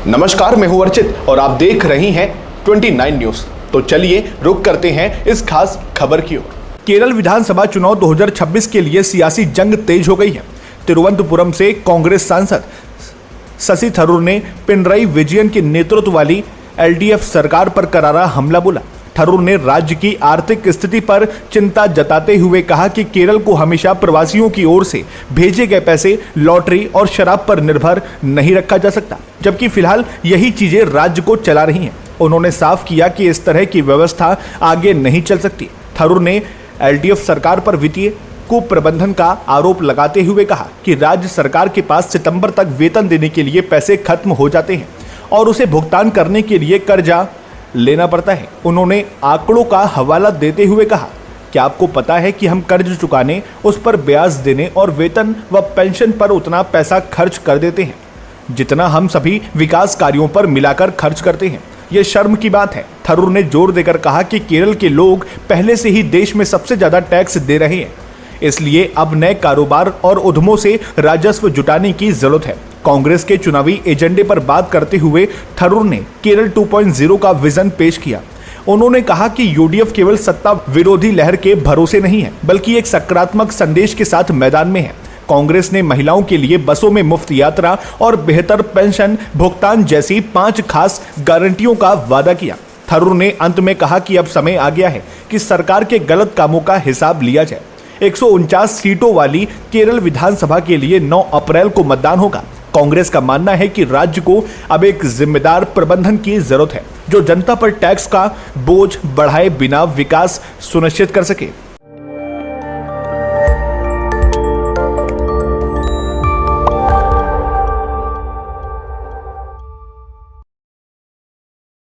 नमस्कार, मैं हूं अर्चित और आप देख रही हैं 29 न्यूज। तो चलिए रुक करते हैं इस खास खबर की ओर। केरल विधानसभा चुनाव 2026 के लिए सियासी जंग तेज हो गई है। तिरुवनंतपुरम से कांग्रेस सांसद शशि थरूर ने पिनराई विजयन के नेतृत्व वाली एलडीएफ सरकार पर करारा हमला बोला। थरूर ने राज्य की आर्थिक स्थिति पर चिंता जताते हुए कहा कि केरल को हमेशा प्रवासियों की ओर से भेजे गए पैसे, लॉटरी और शराब पर निर्भर नहीं रखा जा सकता, जबकि फिलहाल यही चीजें राज्य को चला रही हैं। उन्होंने साफ किया कि इस तरह की व्यवस्था आगे नहीं चल सकती। थरूर ने एलडीएफ सरकार पर वित्तीय कुप्रबंधन का आरोप लगाते हुए कहा कि राज्य सरकार के पास सितंबर तक वेतन देने के लिए पैसे खत्म हो जाते हैं और उसे भुगतान करने के लिए कर्जा लेना पड़ता है। उन्होंने आंकड़ों का हवाला देते हुए कहा, क्या आपको पता है कि हम कर्ज चुकाने, उस पर ब्याज देने और वेतन व पेंशन पर उतना पैसा खर्च कर देते हैं जितना हम सभी विकास कार्यों पर मिलाकर खर्च करते हैं। ये शर्म की बात है। थरूर ने जोर देकर कहा कि केरल के लोग पहले से ही देश में सबसे ज्यादा टैक्स दे रहे हैं, इसलिए अब नए कारोबार और उद्यमों से राजस्व जुटाने की जरूरत है। कांग्रेस के चुनावी एजेंडे पर बात करते हुए थरूर ने केरल 2.0 का विजन पेश किया। उन्होंने कहा कि यूडीएफ केवल सत्ता विरोधी लहर के भरोसे नहीं है, बल्कि एक सकारात्मक संदेश के साथ मैदान में है। कांग्रेस ने महिलाओं के लिए बसों में मुफ्त यात्रा और बेहतर पेंशन भुगतान जैसी 5 खास गारंटियों का वादा किया। थरूर ने अंत में कहा कि अब समय आ गया है कि सरकार के गलत कामों का हिसाब लिया जाए। 149 सीटों वाली केरल विधानसभा के लिए 9 अप्रैल को मतदान होगा। कांग्रेस का मानना है कि राज्य को अब एक जिम्मेदार प्रबंधन की जरूरत है, जो जनता पर टैक्स का बोझ बढ़ाए बिना विकास सुनिश्चित कर सके।